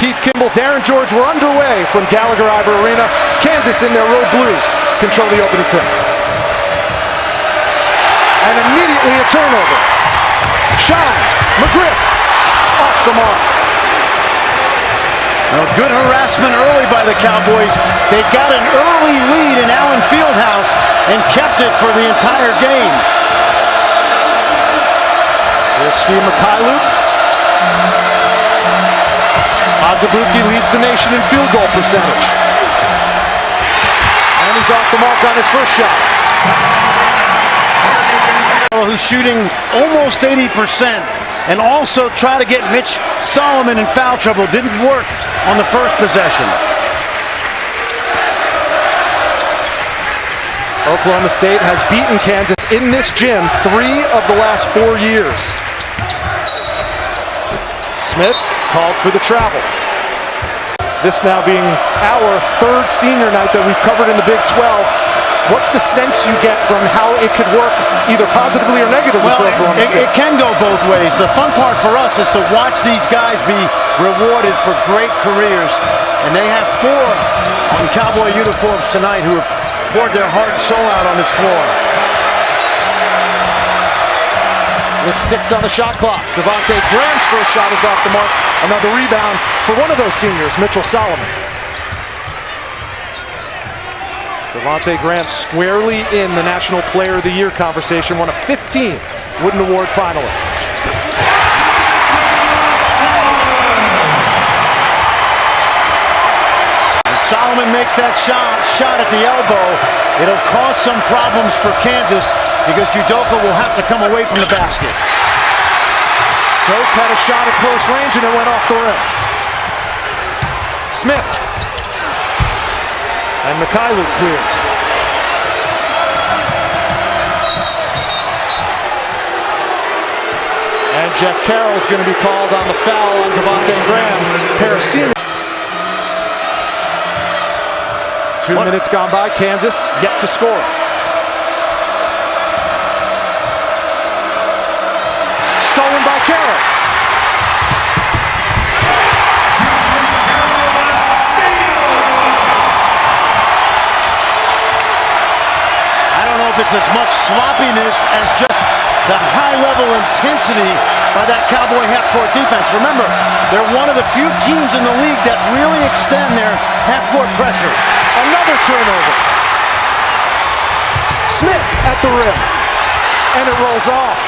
Keith Kimball, Darren George were underway from Gallagher-Iba Arena. Kansas in their road blues control the opening tip. And immediately a turnover. Shine, McGriff, off the mark. Well, good harassment early by the Cowboys. They got an early lead in Allen Fieldhouse and kept it for the entire game. Here's Svi Mykhailiuk. Azubuike leads the nation in field goal percentage. And he's off the mark on his first shot. Who's shooting almost 80% and also try to get Mitch Solomon in foul trouble. Didn't work on the first possession. Oklahoma State has beaten Kansas in this gym 3 of the last 4 years. Smith called for the travel. This now being our 3rd senior night that we've covered in the Big 12. What's the sense you get from how it could work either positively or negatively for Oklahoma State? It can go both ways. The fun part for us is to watch these guys be rewarded for great careers. And they have 4 on Cowboy uniforms tonight who have poured their heart and soul out on this floor. With 6 on the shot clock, Devontae Graham's first shot is off the mark. Another rebound for one of those seniors, Mitchell Solomon. Devontae Graham squarely in the National Player of the Year conversation, one of 15 Wooden Award finalists. Solomon makes that shot at the elbow. It'll cause some problems for Kansas because Udoka will have to come away from the basket. Doak had a shot at close range and it went off the rim. Smith. And Mykhailiuk clears. And Jeff Carroll's going to be called on the foul on Devontae Graham. Pair of seniors. 2 minutes gone by, Kansas yet to score. Stolen by Carroll. I don't know if it's as much sloppiness as just the high-level intensity by that Cowboy half-court defense. Remember, they're one of the few teams in the league that really extend their half-court pressure. Another turnover. Smith at the rim. And it rolls off.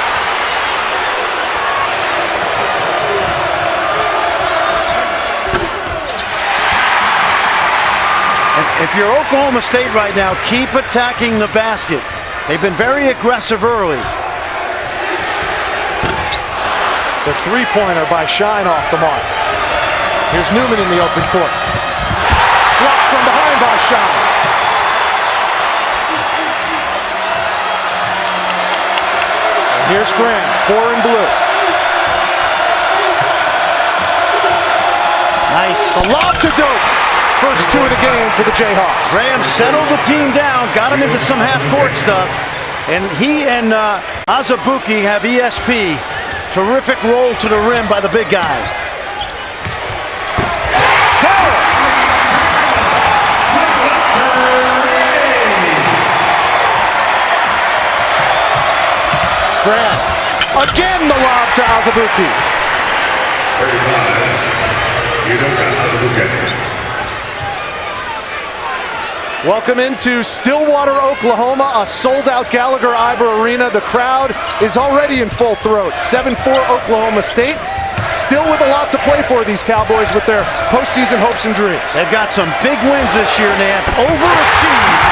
If you're Oklahoma State right now, keep attacking the basket. They've been very aggressive early. The three-pointer by Shine off the mark. Here's Newman in the open court. Blocked from behind by Shine. And here's Graham, 4 in blue. Nice. The lob to Doak. First 2 of the game for the Jayhawks. Graham settled the team down, got him into some half-court stuff. And he and Azubuike have ESP. Terrific roll to the rim by the big guy. Graham, again the lob to Azubuike. 35, Udoka Azubuike. Welcome into Stillwater, Oklahoma, a sold-out Gallagher-Iba Arena. The crowd is already in full throat. 7-4 Oklahoma State. Still with a lot to play for, these Cowboys, with their postseason hopes and dreams. They've got some big wins this year, Nant. Overachieved.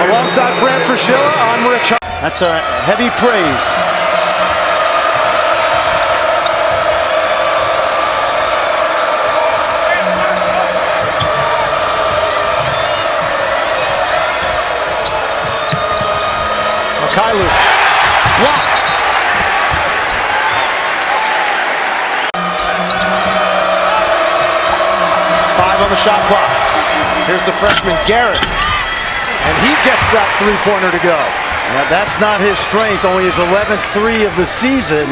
Alongside Fran Fraschilla, I'm Rich. That's a heavy praise. Mykhailiuk Blocked. Five on the shot clock. Here's the freshman Garrett. And he gets that three-pointer to go. Now that's not his strength, only his 11th three of the season.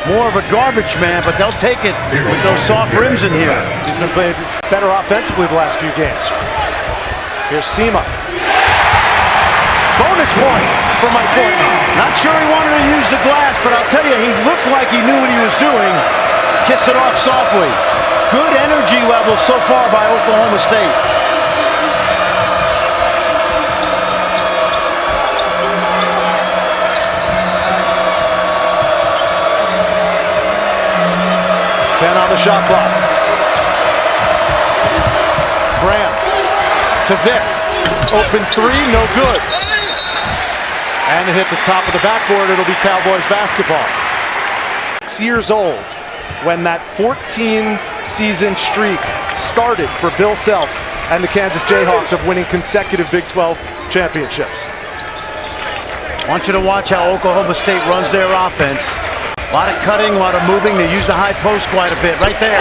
More of a garbage man, but they'll take it with those soft rims in here. He's been playing better offensively the last few games. Here's Sema. Bonus points for Mike Portnoy. Not sure he wanted to use the glass, but I'll tell you, he looked like he knew what he was doing. Kissed it off softly. Good energy level so far by Oklahoma State. On the shot clock. Graham to Vic. Open three, no good. And it hit the top of the backboard. It'll be Cowboys basketball. 6 years old when that 14-season streak started for Bill Self and the Kansas Jayhawks of winning consecutive Big 12 championships. I want you to watch how Oklahoma State runs their offense. A lot of cutting, a lot of moving. They use the high post quite a bit. Right there.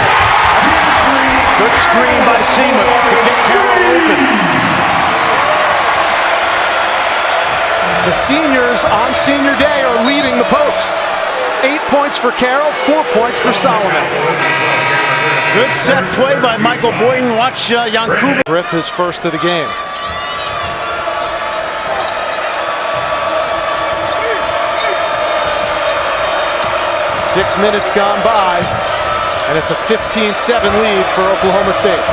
Good screen by Sema to get Carroll open. The seniors on senior day are leading the Pokes. 8 points for Carroll, 4 points for Solomon. Good set play by Michael Boyden. Watch Yankuba. Griff, his first of the game. Six minutes gone by, and it's a 15-7 lead for Oklahoma State.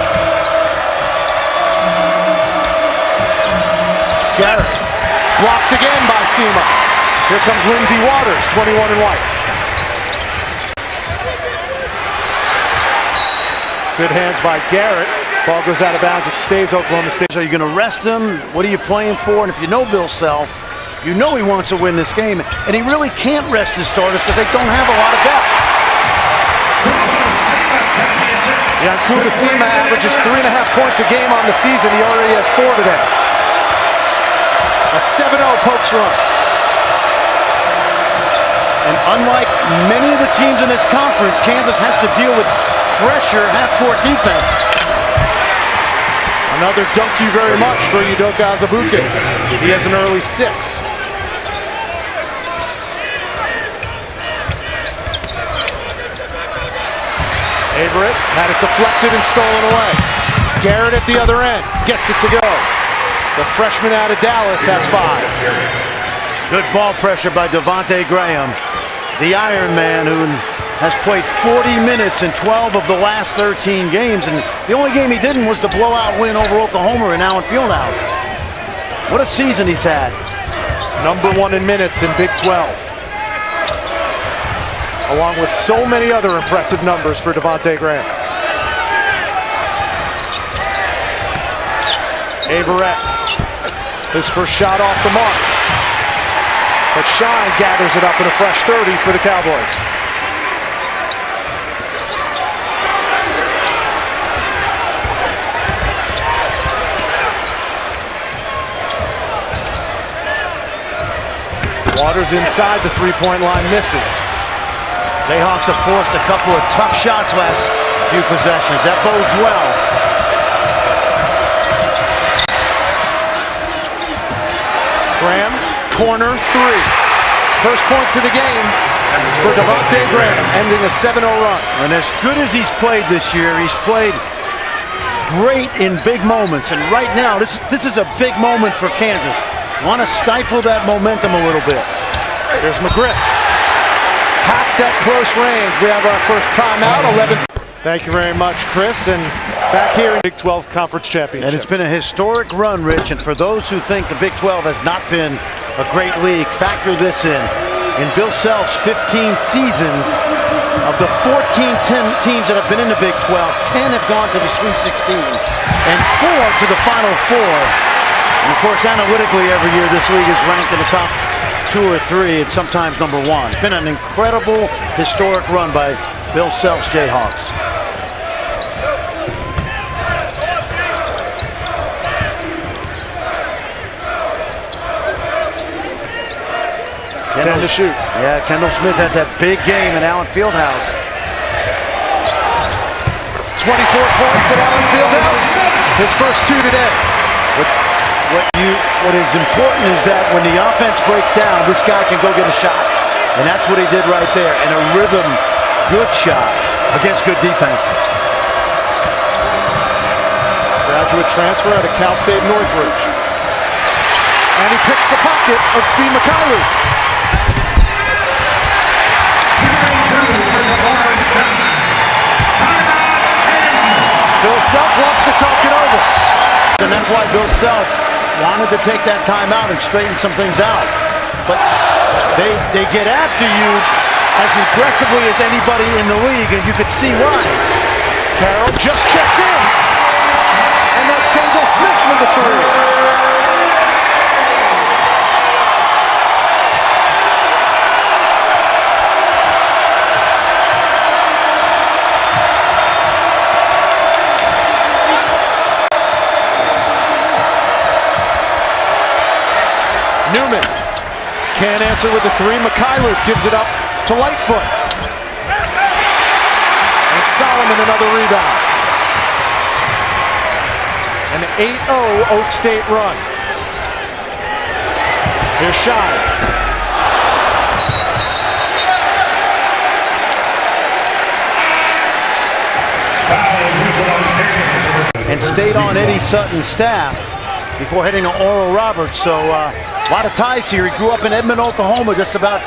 Garrett, blocked again by Sema. Here comes Lindsey Waters, 21 and white. Good hands by Garrett. Ball goes out of bounds. It stays Oklahoma State. So you're going to rest him. What are you playing for? And if you know Bill Self, you know he wants to win this game, and he really can't rest his starters because they don't have a lot of depth. Yankuba Sema averages 3.5 points a game on the season. He already has 4 today. A 7-0 Pokes run. And unlike many of the teams in this conference, Kansas has to deal with pressure half-court defense. Another thank you very much for Udoka Azubuike. He has an early 6. Averett had it deflected and stolen away. Garrett at the other end gets it to go. The freshman out of Dallas has 5. Good ball pressure by Devontae Graham, the Iron Man who has played 40 minutes in 12 of the last 13 games, and the only game he didn't was the blowout win over Oklahoma in Allen Fieldhouse. What a season he's had. Number 1 in minutes in Big 12. Along with so many other impressive numbers for Devontae Graham. Averett, his first shot off the mark. But Shine gathers it up in a fresh 30 for the Cowboys. Waters inside the three-point line, misses. Jayhawks have forced a couple of tough shots last few possessions. That bodes well. Graham, corner 3. First points of the game for Devontae Graham, ending a 7-0 run. And as good as he's played this year, he's played great in big moments. And right now, this is a big moment for Kansas. Want to stifle that momentum a little bit. There's McGriff. Hacked at close range. We have our first timeout. 11. Thank you very much, Chris. And back here in Big 12 Conference Championship. And it's been a historic run, Rich. And for those who think the Big 12 has not been a great league, factor this in. In Bill Self's 15 seasons, of the 14 teams that have been in the Big 12, 10 have gone to the Sweet 16 and 4 to the Final Four. And of course, analytically, every year this league is ranked in the top 2 or 3 and sometimes number 1. It's been an incredible historic run by Bill Self's Jayhawks. 10 to shoot. Yeah, Kendall Smith had that big game in Allen Fieldhouse. 24 points at Allen Fieldhouse. His first 2 today. What is important is that when the offense breaks down, this guy can go get a shot. And that's what he did right there. And a rhythm, good shot against good defense. Graduate transfer out of Cal State Northridge. And he picks the pocket of Steve Mykhailiuk. Bill Self wants to talk it over. And that's why Bill Self wanted to take that time out and straighten some things out. But they get after you as aggressively as anybody in the league, and you could see why. Carroll just checked in. And that's Kendall Smith with the 3. Newman can't answer with the 3. Mykhailiuk gives it up to Lightfoot. And Solomon another rebound. An 8-0 Oak State run. Here's Shai. And stayed on Eddie Sutton's staff before heading to Oral Roberts. So a lot of ties here. He grew up in Edmond, Oklahoma, just about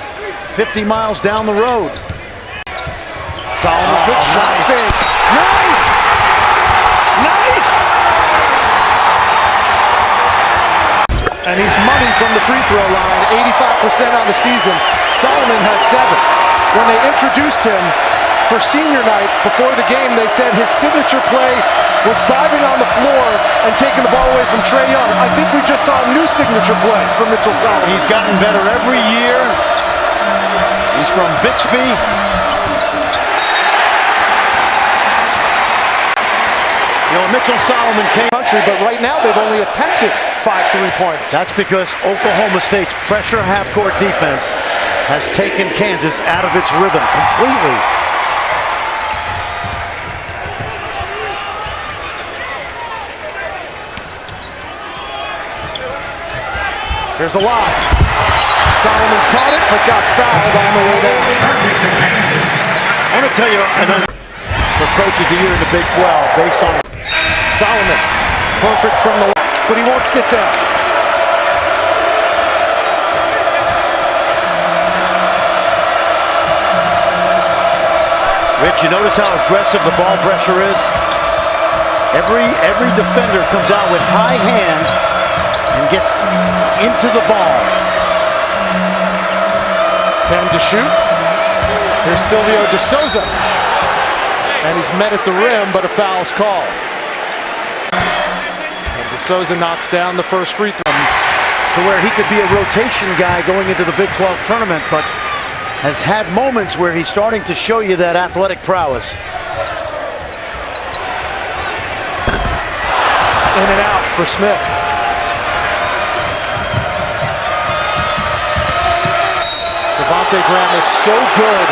50 miles down the road. Solomon, good shot. Nice. Big. Nice! Nice! And he's money from the free throw line, 85% on the season. Solomon has 7. When they introduced him for senior night before the game, they said his signature play was diving on the floor and taking the ball away from Trae Young. I think we just saw a new signature play from Mitchell Solomon. He's gotten better every year. He's from Bixby. You know, Mitchell Solomon came Country, but right now they've only attempted 5 3-pointers. That's because Oklahoma State's pressure half-court defense has taken Kansas out of its rhythm completely. Here's a lob. Solomon caught it, but got fouled on the way down. I want to tell you another for Coach of the Year in the Big 12 based on Solomon, perfect from the left, but he won't sit down. Rich, you notice how aggressive the ball pressure is? Every defender comes out with high hands and gets into the ball. 10 to shoot. Here's Silvio De Souza. And he's met at the rim, but a foul's called. And De Souza knocks down the first free throw. To where he could be a rotation guy going into the Big 12 tournament, but has had moments where he's starting to show you that athletic prowess. In and out for Smith. Devontae Graham is so good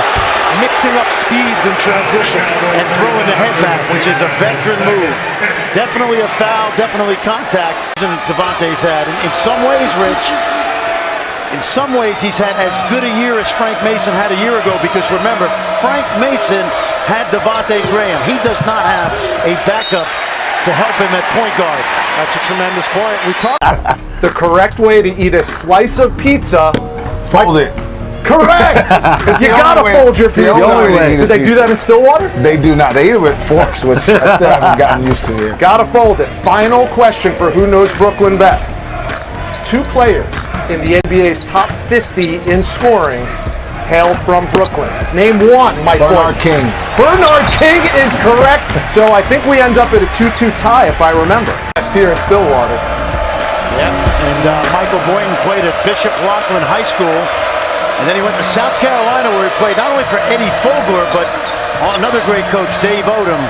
mixing up speeds in transition. And throwing the head back, which is a veteran move. Definitely a foul, definitely contact. Devontae's had. In some ways, Rich, in some ways he's had as good a year as Frank Mason had a year ago, because remember, Frank Mason had Devontae Graham. He does not have a backup to help him at point guard. That's a tremendous point. We talked. The correct way to eat a slice of pizza. Fold it. Correct! You gotta fold your pizza. The only way. Did they do that in Stillwater? They do not. They eat it with forks, which I still haven't gotten used to yet. Gotta fold it. Final question for Who Knows Brooklyn Best. 2 players in the NBA's top 50 in scoring hail from Brooklyn. Name one, Mike Bernard Boyd. King. Bernard King is correct. So I think we end up at a 2-2 tie, if I remember. Best here in Stillwater. Yep, and Michael Boynton played at Bishop Loughlin High School, and then he went to South Carolina, where he played not only for Eddie Fogler, but another great coach, Dave Odom.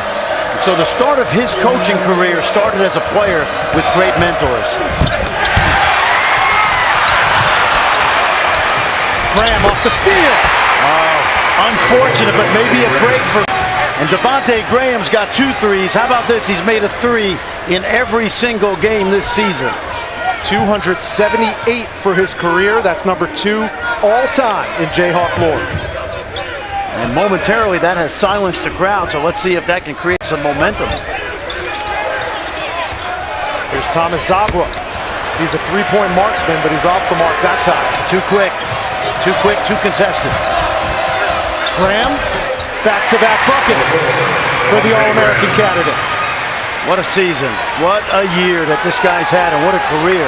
So the start of his coaching career started as a player with great mentors. Graham off the steal. Unfortunate, but maybe a break for. And Devontae Graham's got 2 threes. How about this? He's made a 3 in every single game this season. 278 for his career. That's number 2 all time in Jayhawk lore. And momentarily that has silenced the crowd, so let's see if that can create some momentum. Here's Thomas Zagwa. He's a three-point marksman, but he's off the mark that time. Too quick, too contested. Graham, back-to-back buckets for the All-American candidate. What a season, what a year that this guy's had, and what a career.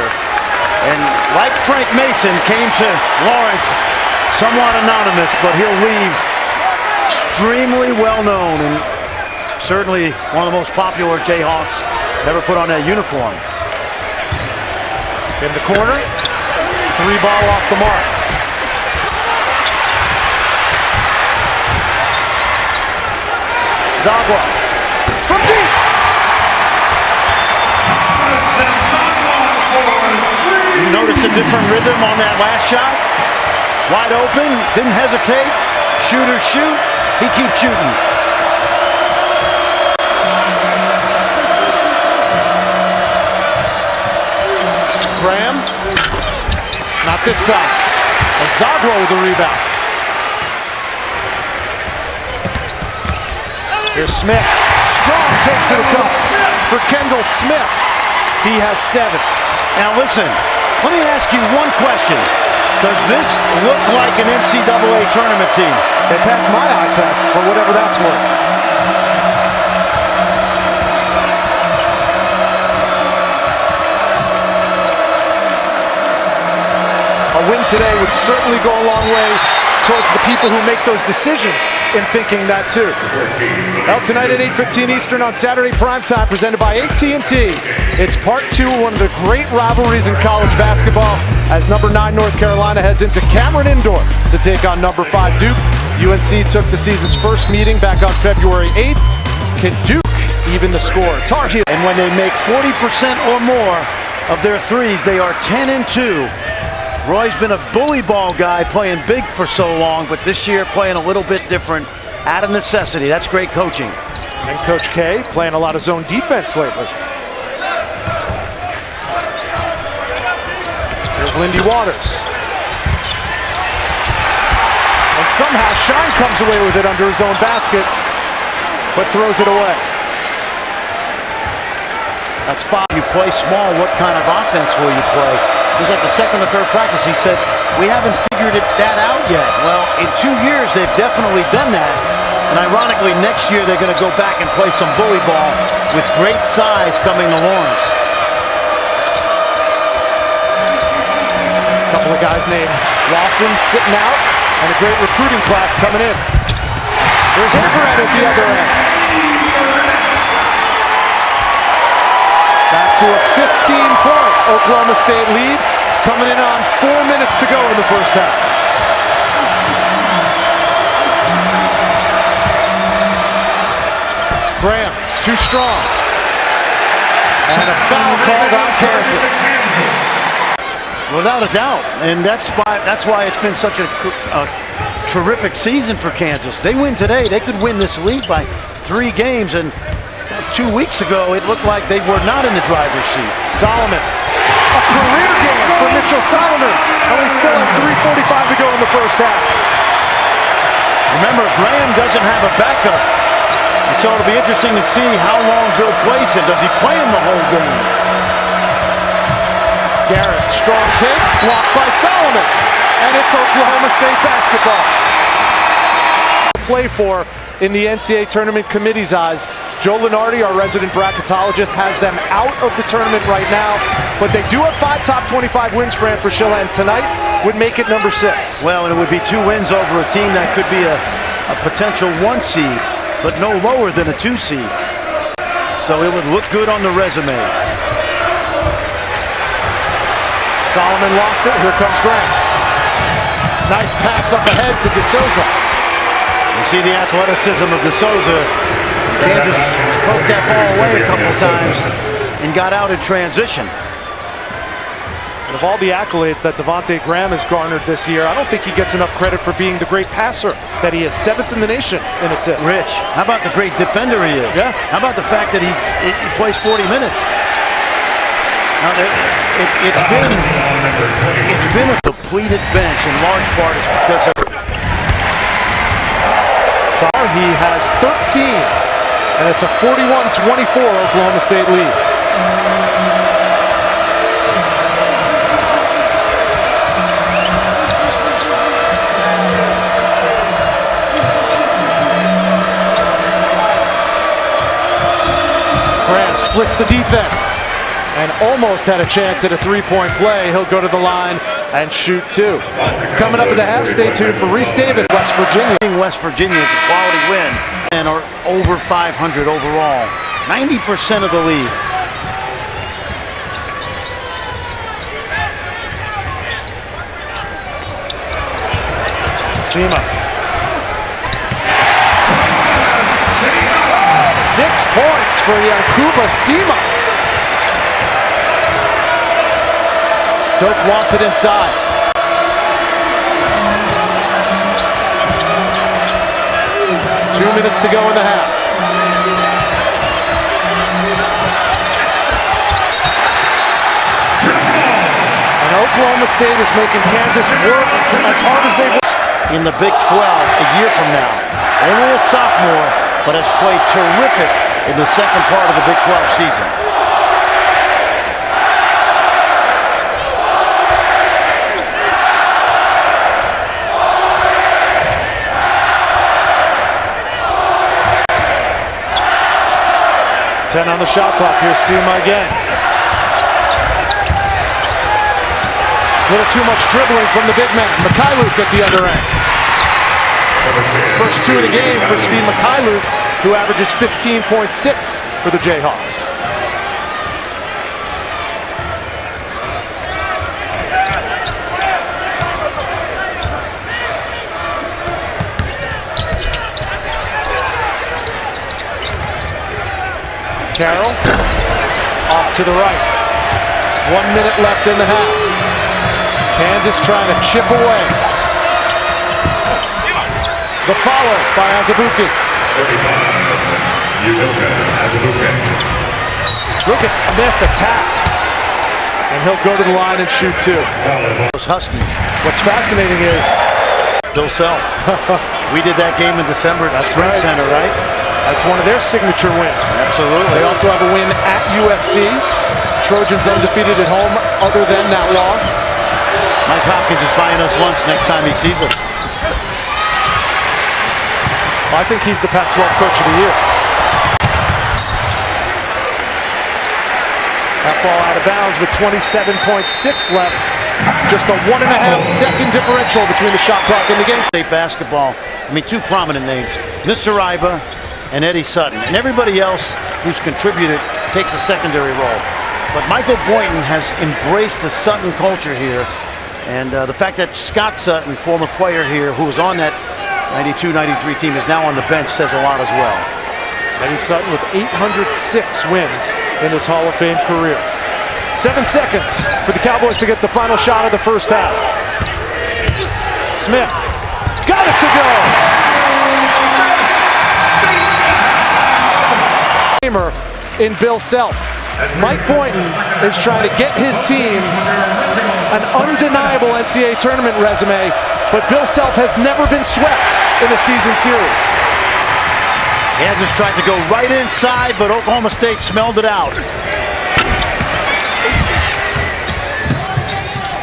And like Frank Mason, came to Lawrence somewhat anonymous, but he'll leave extremely well known and certainly one of the most popular Jayhawks ever put on that uniform. In the corner, 3 ball off the mark. Zagwa from deep. You notice a different rhythm on that last shot? Wide open, didn't hesitate. Shooters shoot, he keeps shooting. Graham, not this time. And Zagwa with the rebound. Here's Smith. Strong take to the cup for Kendall Smith. He has 7. Now listen, let me ask you one question. Does this look like an NCAA tournament team? They passed my eye test for whatever that's worth. A win today would certainly go a long way towards the people who make those decisions in thinking that too. Well, tonight at 8:15 Eastern on Saturday primetime, presented by AT&T. It's part 2 of one of the great rivalries in college basketball as number 9 North Carolina heads into Cameron Indoor to take on number 5 Duke. UNC took the season's first meeting back on February 8th. Can Duke even the score? Tar Heel. And when they make 40% or more of their threes, they are 10-2. Roy's been a bully ball guy, playing big for so long, but this year playing a little bit different out of necessity. That's great coaching. And Coach K playing a lot of zone defense lately. Here's Lindy Waters. And somehow Shine comes away with it under his own basket, but throws it away. That's 5. You play small, what kind of offense will you play? It was like the second or third practice, he said, we haven't figured that out yet. Well, in 2 years, they've definitely done that. And ironically, next year, they're going to go back and play some bully ball with great size coming to Lawrence. A couple of guys named Lawson sitting out, and a great recruiting class coming in. There's Everett at the other end. Back to a 15-point Oklahoma State lead, coming in on 4 minutes to go in the first half. Graham, too strong. And a foul called on Kansas. Without a doubt, and that's why it's been such a terrific season for Kansas. They win today, they could win this league by 3 games, and 2 weeks ago, it looked like they were not in the driver's seat. Solomon, a career game for Mitchell Solomon, and we still have 3:45 to go in the first half. Remember, Graham doesn't have a backup, and so it'll be interesting to see how long Bill plays him. Does he play him the whole game? Garrett, strong take, blocked by Solomon, and it's Oklahoma State basketball. Play for in the NCAA tournament committee's eyes. Joe Lenardi, our resident bracketologist, has them out of the tournament right now, but they do have 5 top 25 wins for Fraschilla, and tonight would make it number 6. Well, and it would be 2 wins over a team that could be a potential 1 seed, but no lower than a 2 seed. So it would look good on the resume. Solomon lost it. Here comes Graham. Nice pass up ahead to DeSouza. You see the athleticism of DeSouza. Kansas poked that ball away a couple of times and got out in transition. And of all the accolades that Devontae Graham has garnered this year, I don't think he gets enough credit for being the great passer that he is. 7th in the nation in assists. Rich, how about the great defender he is? Yeah. How about the fact that he plays 40 minutes? Now, it's been a depleted bench in large part is because of He has 13, and it's a 41-24 Oklahoma State lead. Graham splits the defense and almost had a chance at a three-point play. He'll go to the line and shoot two. Coming up at the half, stay tuned for Reese Davis, West Virginia. West Virginia is a quality win and are over 500 overall. 90% of the league. Sema. 6 points for Yankuba Sema. Doak wants it inside. Two minutes to go in the half. And Oklahoma State is making Kansas work as hard as they've worked in the Big 12 a year from now. Only a sophomore, but has played terrific in the second part of the Big 12 season. Ten on the shot clock. Here's Sema again. A little too much dribbling from the big man. Mikhailuk at the other end. First two of the game for Svi Mikhailuk, who averages 15.6 for the Jayhawks. Carroll off to the right. 1 minute left in the half. Kansas trying to chip away. The follow by Azubuike. Look at Smith attack. And he'll go to the line and shoot two. Those Huskies. What's fascinating is Bill Self. We did that game in December at the Sprint Center, right? that's one of their signature wins. Absolutely. They also have a win at USC. Trojans undefeated at home other than that loss. Mike Hopkins is buying us lunch next time he sees us. I think he's the Pac-12 Coach of the Year. That ball out of bounds with 27.6 left. Just a 1.5 second differential between the shot clock and the game. State basketball, I mean, two prominent names, Mr. Iba and Eddie Sutton. And everybody else who's contributed takes a secondary role. But Michael Boynton has embraced the Sutton culture here. And the fact that Scott Sutton, former player here, who was on that 92-93 team, is now on the bench says a lot as well. Eddie Sutton with 806 wins in his Hall of Fame career. 7 seconds for the Cowboys to get the final shot of the first half. Smith got it to go. In Bill Self. Mike Boynton is trying to get his team an undeniable NCAA tournament resume, but Bill Self has never been swept in a season series. Kansas tried to go right inside, but Oklahoma State smelled it out.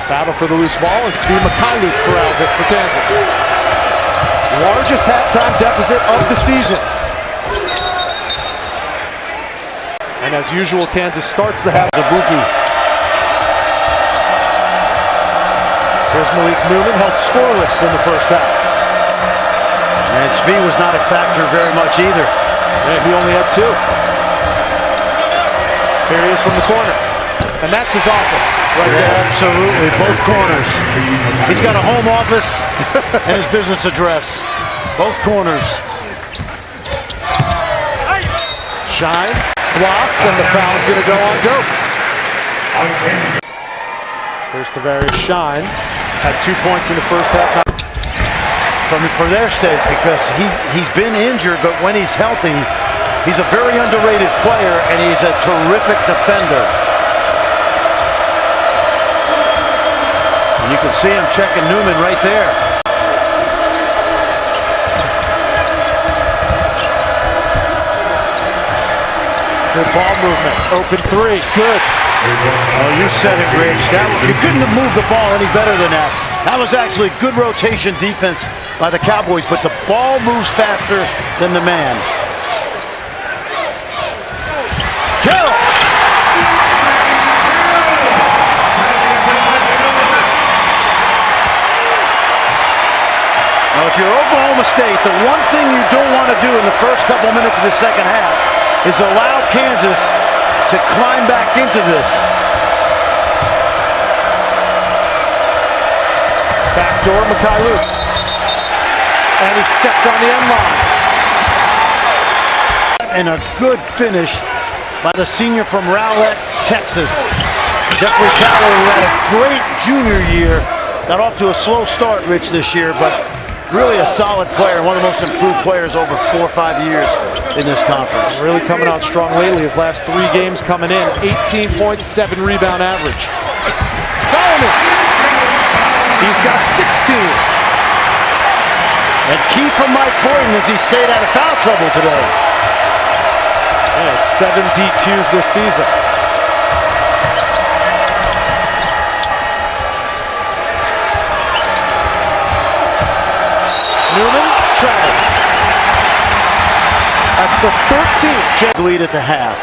Battle for the loose ball, and Svi Mikhailuk corrals it for Kansas. Largest halftime deficit of the season. And as usual, Kansas starts the half. Azubuike. Here's Malik Newman, held scoreless in the first half. And Svi was not a factor very much either. And he only had two. Here he is from the corner. And that's his office right there. Absolutely, both corners. He's got a home office and his business address. Both corners. Shine, blocked, and the foul's going to go on Doak. Here's Tavares Shine. Had 2 points in the first half. For their sake, because he's been injured, but when he's healthy, he's a very underrated player, and he's a terrific defender. And you can see him checking Newman right there. Good ball movement. Open three. Good. Oh, you said it, Rich. You couldn't have moved the ball any better than that. That was actually good rotation defense by the Cowboys, but the ball moves faster than the man. Carroll! Now, if you're Oklahoma State, the one thing you don't want to do in the first couple minutes of the second half is allow Kansas to climb back into this. Backdoor Mykhailiuk. And he stepped on the end line. And a good finish by the senior from Rowlett, Texas. Jeffrey Callaway, who had a great junior year. Got off to a slow start, Rich, this year, but really a solid player, one of the most improved players over 4 or 5 years in this conference. Really coming out strong lately. His last 3 games coming in. 18 points, 7 rebound average. Solomon. He's got 16. And key for Mike Boynton is he stayed out of foul trouble today. Yeah, 7 DQs this season. Newman, traveling. That's the 13th. Lead at the half.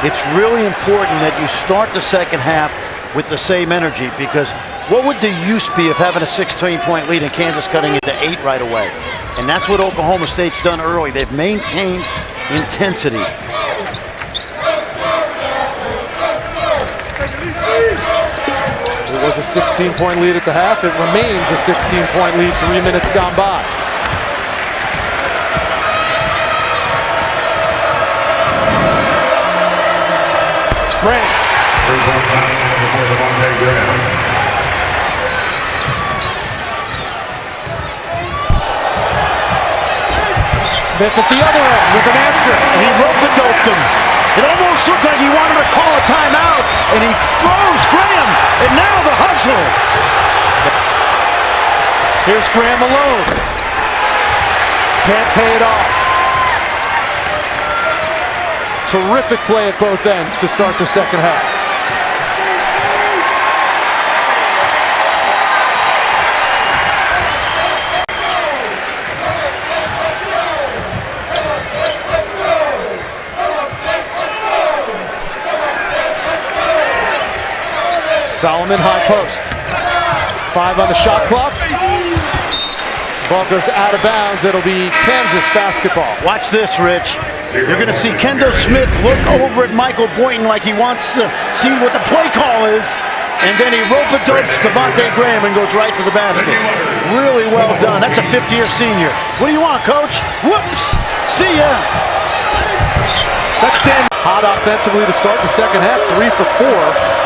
It's really important that you start the second half with the same energy, because what would the use be of having a 16-point lead and Kansas cutting it to 8 right away? And that's what Oklahoma State's done early. They've maintained intensity. It was a 16-point lead at the half. It remains a 16-point lead 3 minutes gone by. Grant. Smith at the other end with an answer. And he rope-a-doped him. It almost looked like he wanted to call a timeout, and he throws Graham, and now the hustle. Here's Graham alone. Can't pay it off. Terrific play at both ends to start the second half. Solomon high post. 5 on the shot clock. Ball goes out of bounds. It'll be Kansas basketball. Watch this, Rich. You're going to see Kendo Smith look over at Michael Boynton like he wants to see what the play call is, and then he rope-a-dopes Devontae Graham and goes right to the basket. Really well done. That's a 50-year senior. What do you want, Coach? Whoops! See ya! That's Dan. Hot offensively to start the second half, 3 for 4,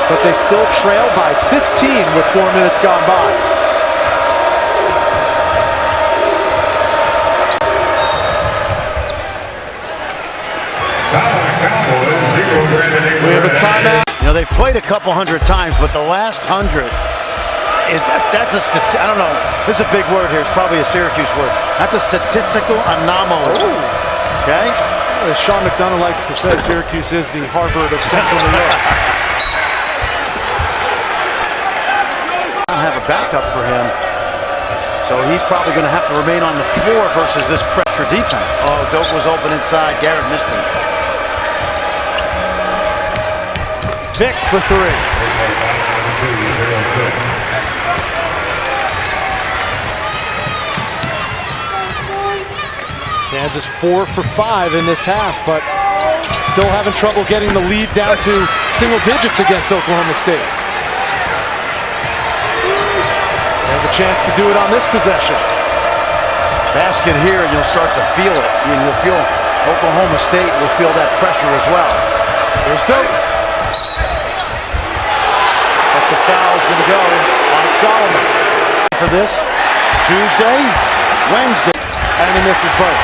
but they still trail by 15 with 4 minutes gone by. We have a timeout. You know, they've played a couple hundred times, but the last 100, I don't know, this is a big word here. It's probably a Syracuse word. That's a statistical anomaly. Okay? As Sean McDonough likes to say, Syracuse is the Harvard of Central New York. I don't have a backup for him, so he's probably going to have to remain on the floor versus this pressure defense. Oh, Doak was open inside. Garrett missed him. Vic for 3. Kansas 4 for 5 in this half, but still having trouble getting the lead down to single digits against Oklahoma State. They have a chance to do it on this possession. Basket here, and you'll start to feel it. And you'll feel Oklahoma State will feel that pressure as well. Here's Doak. But the foul is going to go on Solomon. For this Tuesday, Wednesday. And he misses both.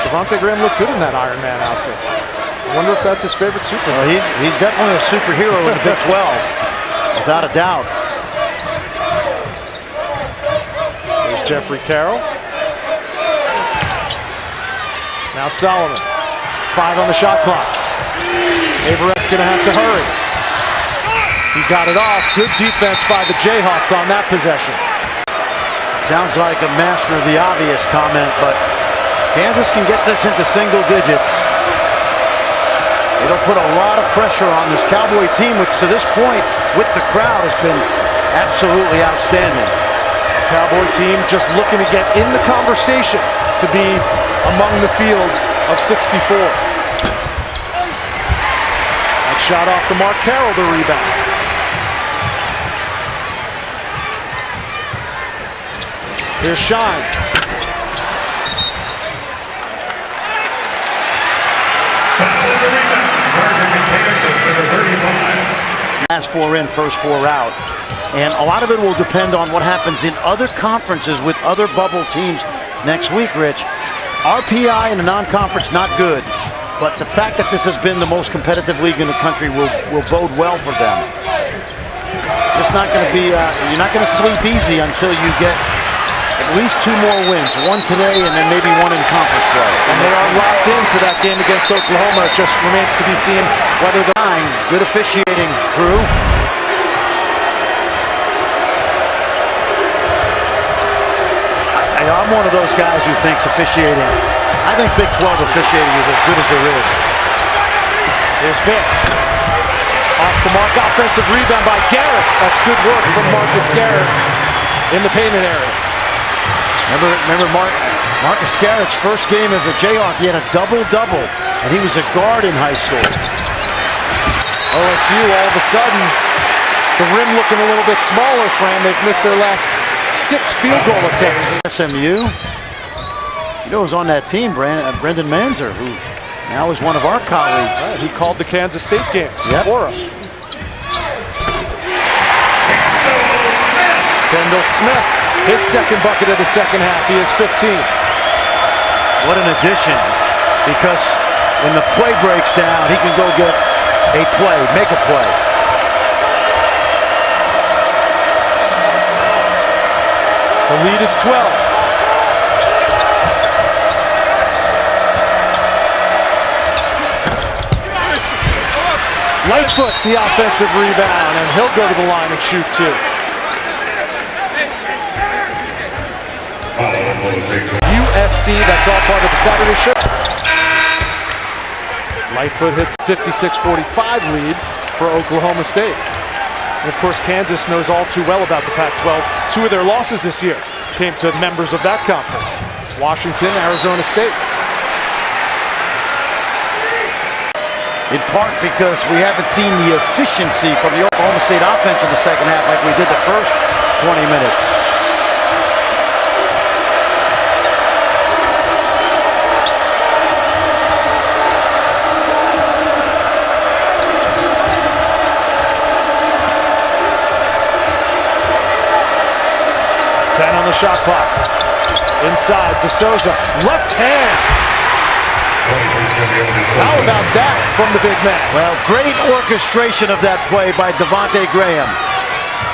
Devontae Graham looked good in that Iron Man outfit. I wonder if that's his favorite superhero. Well, he's definitely a superhero in the Big 12, without a doubt. There's Jeffrey Carroll. Now Solomon. 5 on the shot clock. Averett's going to have to hurry. He got it off. Good defense by the Jayhawks on that possession. Sounds like a master of the obvious comment, but Kansas can get this into single digits. It'll put a lot of pressure on this Cowboy team, which to this point, with the crowd, has been absolutely outstanding. Cowboy team just looking to get in the conversation to be among the field of 64. That shot off to Mark Carroll, the rebound. Here's Shine. Last 4 in, first 4 out. And a lot of it will depend on what happens in other conferences with other bubble teams next week, Rich. RPI in a non-conference, not good. But the fact that this has been the most competitive league in the country will bode well for them. It's not going to be, you're not going to sleep easy until you get at least 2 more wins. 1 today and then maybe 1 in conference play. And they are locked into that game against Oklahoma. It just remains to be seen whether the good officiating crew. I'm one of those guys who thinks officiating, I think Big 12 officiating is as good as there is. Here's Vic. Off the mark, offensive rebound by Garrett. That's good work from Marcus Garrett in the painted area. Remember Marcus Garrett's first game as a Jayhawk, he had a double-double, and he was a guard in high school. OSU all of a sudden, the rim looking a little bit smaller, Fran. They've missed their last 6 field goal attempts. SMU, you know, was on that team, Brendan Manzer, who now is one of our colleagues. Right, he called the Kansas State game for us. Kendall Smith, his second bucket of the second half. He is 15. What an addition, because when the play breaks down, he can go get a play, make a play. The lead is 12. Lightfoot, the offensive rebound, and he'll go to the line and shoot 2. USC, that's all part of the Saturday show. Lightfoot hits 56-45 lead for Oklahoma State. And of course, Kansas knows all too well about the Pac-12. 2 of their losses this year came to members of that conference. Washington, Arizona State. In part because we haven't seen the efficiency from the Oklahoma State offense in the second half like we did the first 20 minutes. On the shot clock. Inside, DeSouza, left hand. How about that from the big man? Well, great orchestration of that play by Devontae Graham.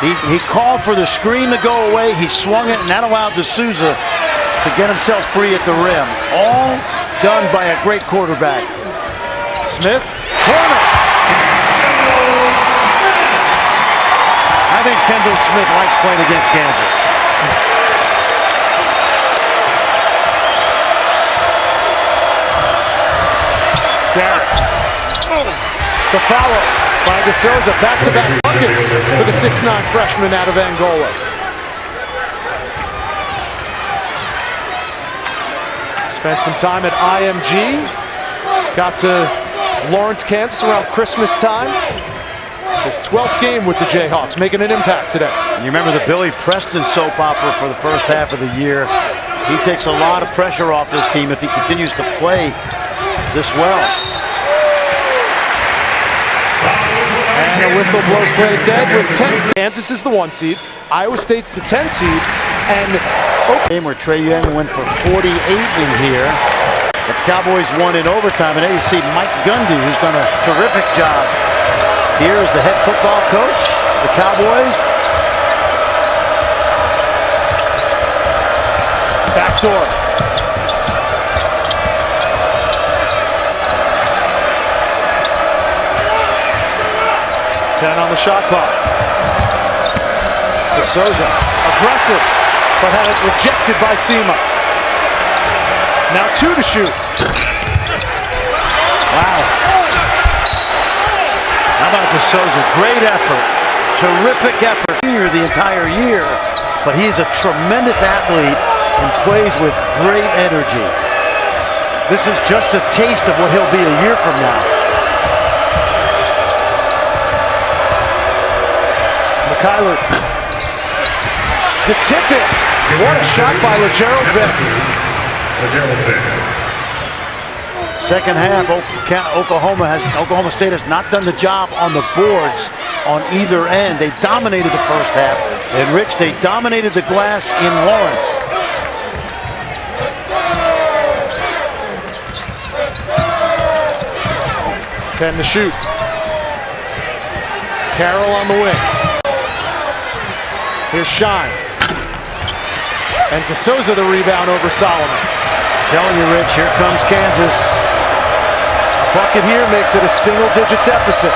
He called for the screen to go away, he swung it, and that allowed DeSouza to get himself free at the rim. All done by a great quarterback. Smith, corner. I think Kendall Smith likes playing against Kansas. Garrett. The follow by DeSouza. Back-to-back buckets for the 6'9" freshman out of Angola. Spent some time at IMG. Got to Lawrence, Kansas around Christmas time. His 12th game with the Jayhawks, making an impact today. You remember the Billy Preston soap opera for the first half of the year. He takes a lot of pressure off this team if he continues to play this well. And a whistle blows play dead with 10. Kansas is the 1 seed. Iowa State's the 10 seed. And Game where Trae Young went for 48 in here. The Cowboys won in overtime, and there you see Mike Gundy, who's done a terrific job. Here is the head football coach, the Cowboys. backdoor. 10 on the shot clock. De Souza, aggressive, but had it rejected by Sema. Now 2 to shoot. Wow. How about De Souza? Great effort. Terrific effort. The entire year, but he's a tremendous athlete and plays with great energy. This is just a taste of what he'll be a year from now. McKyler. The tip in. What a shot by LeGerald Vick. Second half, Oklahoma State has not done the job on the boards on either end. They dominated the first half, and Rich, they dominated the glass in Lawrence. Ten to shoot. Carroll on the wing. Here's Shine. And De Souza the rebound over Solomon. Telling you, Rich, here comes Kansas. A bucket here makes it a single-digit deficit.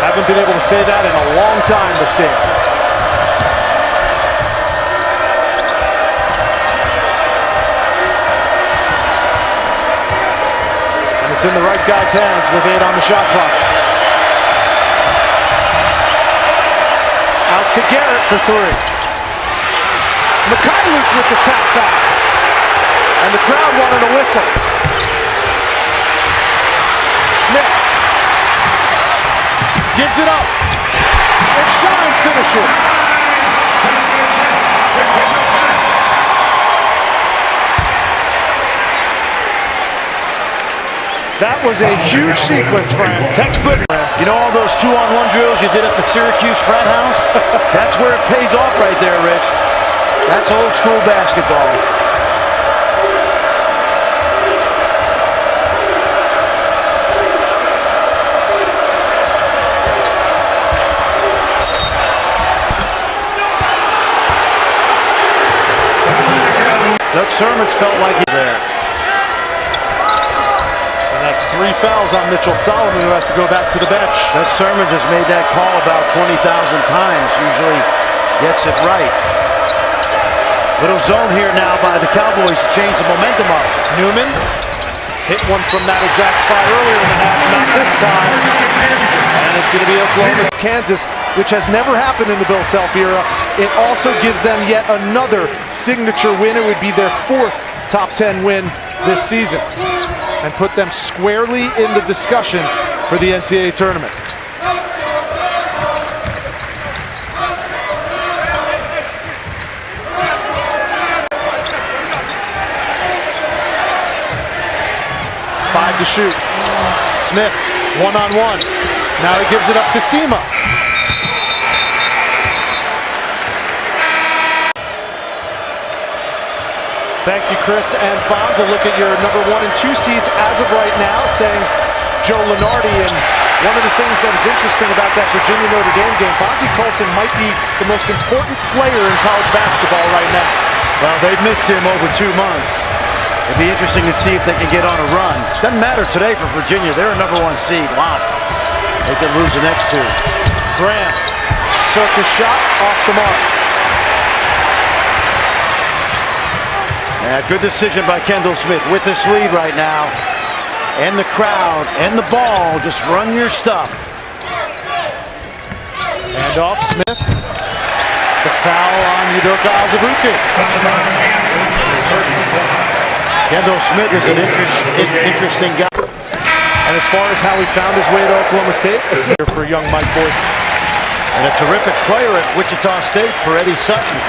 Haven't been able to say that in a long time this game. And it's in the right guy's hands with 8 on the shot clock. Out to Garrett for 3. Mikhailuk with the tap back. And the crowd wanted a whistle. Smith gives it up. And Shine finishes. That was a huge sequence for him. Textbook. You know all those 2-on-1 drills you did at the Syracuse frat house? That's where it pays off right there, Rich. That's old school basketball. Doug Sermons felt like he there. And that's 3 fouls on Mitchell Solomon, who has to go back to the bench. Doug Sermons has made that call about 20,000 times. Usually gets it right. Little zone here now by the Cowboys to change the momentum up. Newman hit one from that exact spot earlier in the half, not this time. And it's going to be Oklahoma, Kansas, which has never happened in the Bill Self era. It also gives them yet another signature win. It would be their 4th top 10 win this season and put them squarely in the discussion for the NCAA tournament. Five to shoot. Smith, 1-on-1. Now he gives it up to Sema. Thank you, Chris and Fonz. A look at your number 1 and 2 seeds as of right now, saying Joe Lunardi. And one of the things that is interesting about that Virginia-Notre Dame game, Bonzie Colson might be the most important player in college basketball right now. Well, they've missed him over 2 months. It'd be interesting to see if they can get on a run. Doesn't matter today for Virginia. They're a number 1 seed. Wow. They could lose the next 2. Graham, circus shot off the mark. Yeah, good decision by Kendall Smith with this lead right now. And the crowd and the ball. Just run your stuff. And off Smith. The foul on Udoka Azubuike. Kendall Smith is an interesting guy. And as far as how he found his way to Oklahoma State, a sitter for young Mike Boyd. And a terrific player at Wichita State for Eddie Fogler.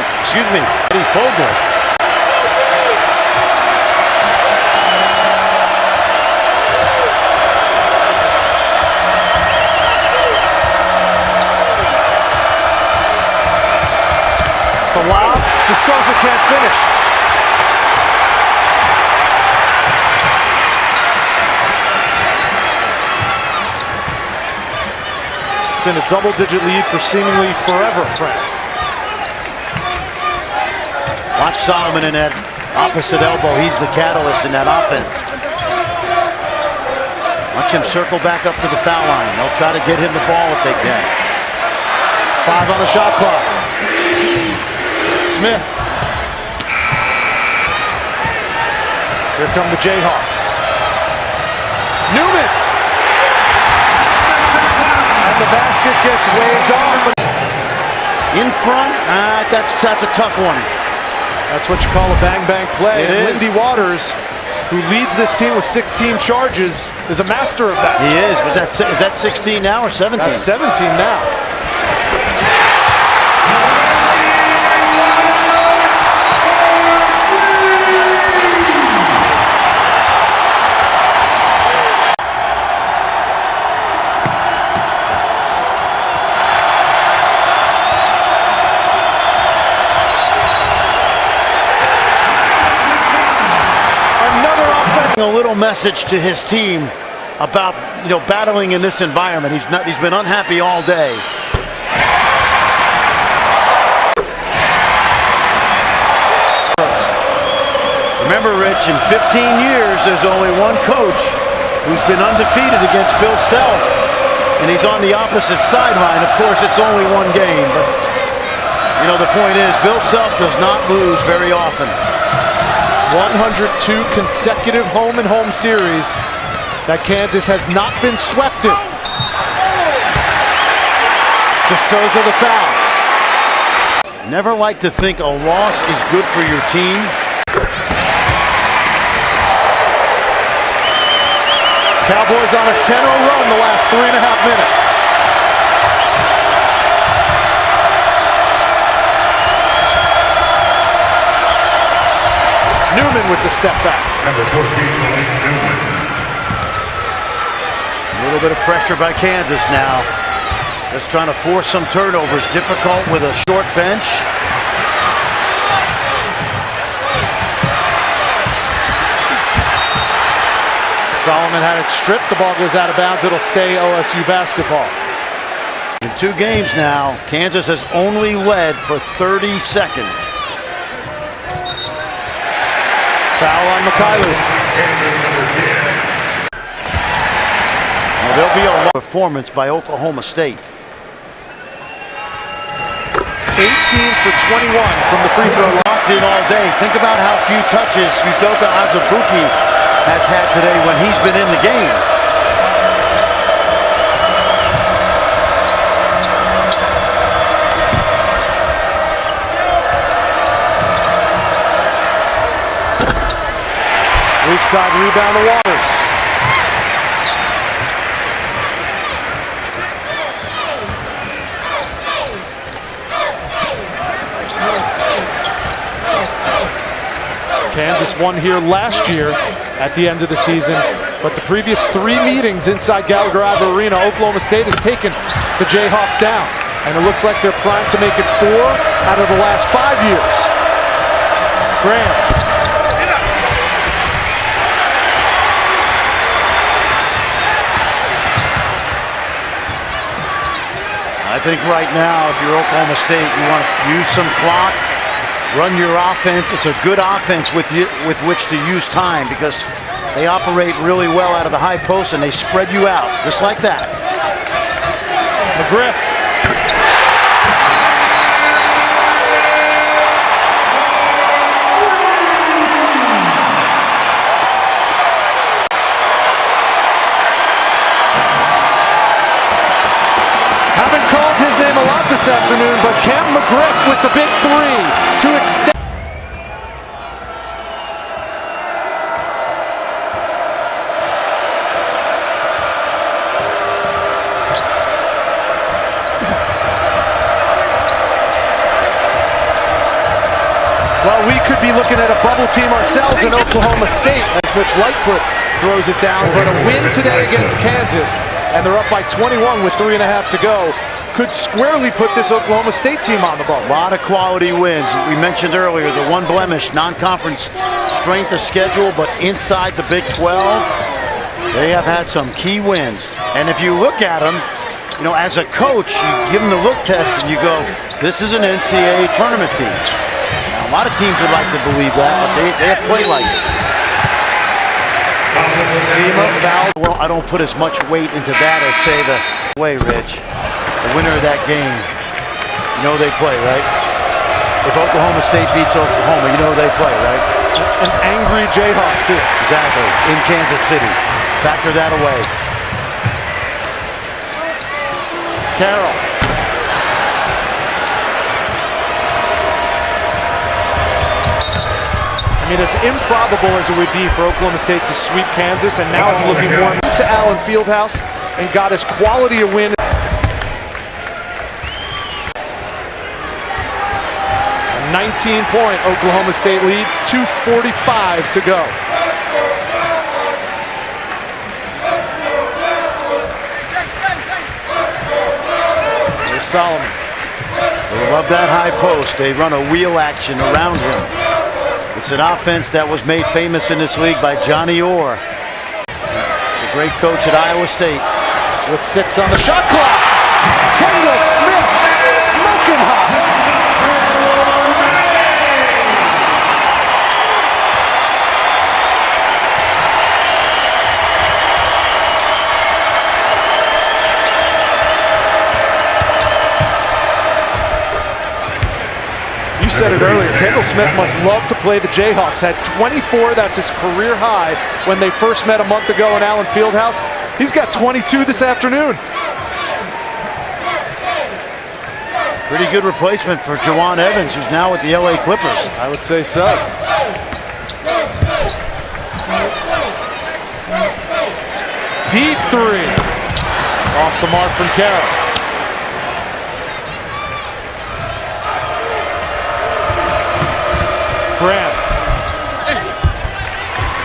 De Souza can't finish. It's been a double-digit lead for seemingly forever, Frank. Watch Solomon in that opposite elbow. He's the catalyst in that offense. Watch him circle back up to the foul line. They'll try to get him the ball if they can. 5 on the shot clock. Smith. Here come the Jayhawks. Newman! And the basket gets waved off. In front, that's a tough one. That's what you call a bang-bang play. It and is. Lindy Waters, who leads this team with 16 charges, is a master of that. He is. Is that 16 now or 17? That's 17 now. A little message to his team about, battling in this environment. He's been unhappy all day. Remember, Rich, in 15 years, there's only one coach who's been undefeated against Bill Self, and he's on the opposite sideline. Of course, it's only one game, but the point is, Bill Self does not lose very often. 102 consecutive home-and-home series that Kansas has not been swept in. De Souza the foul. Never like to think a loss is good for your team. Cowboys on a 10-0 run the last 3.5 minutes. Newman with the step back. Number 14, Malik Newman. A little bit of pressure by Kansas now. Just trying to force some turnovers. Difficult with a short bench. Solomon had it stripped. The ball goes out of bounds. It'll stay OSU basketball. In 2 games now, Kansas has only led for 30 seconds. Foul on Mikhailuk. There'll be a performance by Oklahoma State. 18 for 21 from the free throw line. Locked in all day. Think about how few touches Udoka Azubuike has had today when he's been in the game. Weak side rebound to Waters. Kansas won here last year at the end of the season, but the previous 3 meetings inside Gallagher-Iba Arena, Oklahoma State has taken the Jayhawks down, and it looks like they're primed to make it 4 out of the last 5 years. Graham. I think right now, if you're Oklahoma State, you want to use some clock, run your offense. It's a good offense with which to use time because they operate really well out of the high post and they spread you out, just like that. McGriff. Haven't called his name a lot this afternoon, but Cam McGriff with the big 3 to extend. Well, we could be looking at a bubble team ourselves in Oklahoma State as Mitch Lightfoot throws it down, but a win today against Kansas, and they're up by 21 with 3.5 to go. could squarely put this Oklahoma State team on the ball. A lot of quality wins. We mentioned earlier the one blemish, non-conference strength of schedule, but inside the Big 12, they have had some key wins. And if you look at them, you know, as a coach, you give them the look test and you go, this is an NCAA tournament team. Now, a lot of teams would like to believe that, but they have played like it. Sema fouled. Well, I don't put as much weight into that as, say, the way, Rich. The winner of that game, you know they play, right? If Oklahoma State beats Oklahoma, you know they play, right? An angry Jayhawks, too. Exactly, in Kansas City. Factor that away. Carroll. I mean, as improbable as it would be for Oklahoma State to sweep Kansas, and now it's looking more to Allen Fieldhouse and got as quality a win. A 19-point Oklahoma State lead, 2:45 to go. Here's Solomon. They love that high post. They run a wheel action around him. It's an offense that was made famous in this league by Johnny Orr, the great coach at Iowa State. With 6 on the shot clock. Kendall Smith smoking hot. You said it earlier, Kendall Smith must love to play the Jayhawks. Had 24, that's his career high when they first met a month ago in Allen Fieldhouse. He's got 22 this afternoon. Pretty good replacement for Jawan Evans, who's now with the LA Clippers. I would say so. Deep three. Off the mark from Carroll. Graham.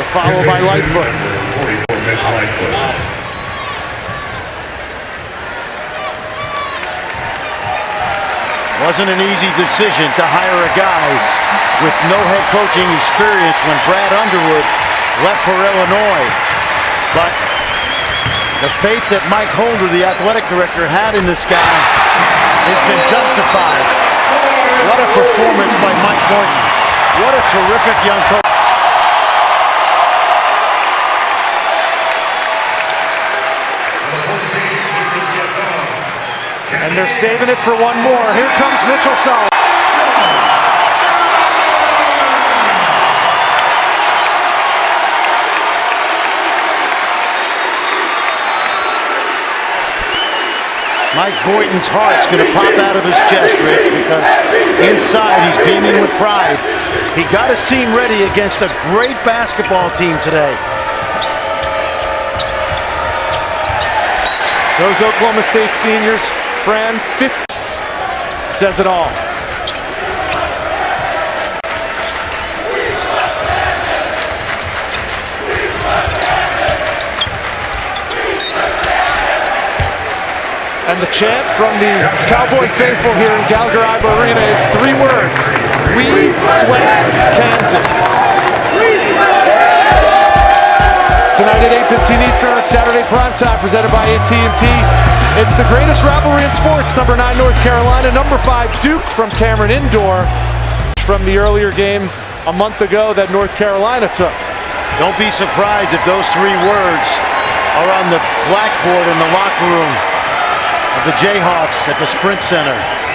The follow by Lightfoot. 44 Mitch Lightfoot. Wasn't an easy decision to hire a guy with no head coaching experience when Brad Underwood left for Illinois. But the faith that Mike Holder, the athletic director, had in this guy has been justified. What a performance by Mike Boynton. What a terrific young coach. And they're saving it for one more. Here comes Mitchell Solomon. Mike Boynton's heart's going to pop out of his chest, Rick, because inside he's beaming with pride. He got his team ready against a great basketball team today. Those Oklahoma State seniors, Fran Phipps says it all. And the chant from the Cowboy faithful here in Gallagher-Iba Arena is 3 words. We swept Kansas. Tonight at 8:15 Eastern on Saturday primetime, presented by AT&T. It's the greatest rivalry in sports. Number 9 North Carolina, number 5 Duke from Cameron Indoor. From the earlier game a month ago that North Carolina took. Don't be surprised if those 3 words are on the blackboard in the locker room of the Jayhawks at the Sprint Center.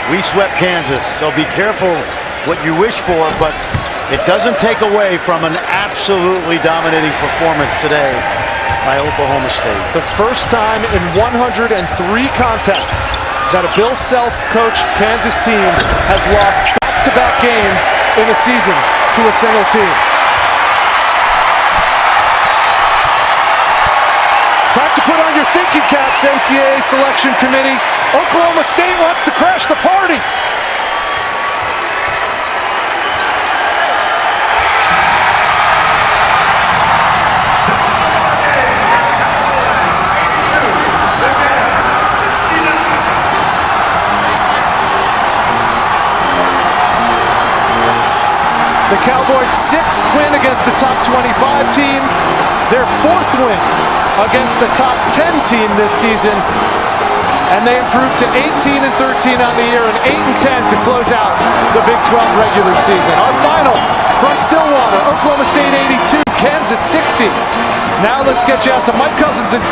We swept Kansas, so be careful what you wish for, but it doesn't take away from an absolutely dominating performance today by Oklahoma State. The first time in 103 contests that a Bill Self-coached Kansas team has lost back-to-back games in a season to a single team. Time to put on your thinking caps, NCAA Selection Committee. Oklahoma State wants to crash the party. The Cowboys' 6th win against the top 25 team, their 4th win against a top 10 team this season, and they improved to 18-13 on the year and 8-10 to close out the Big 12 regular season. Our final from Stillwater, Oklahoma State 82, Kansas 60. Now let's get you out to Mike Cousins in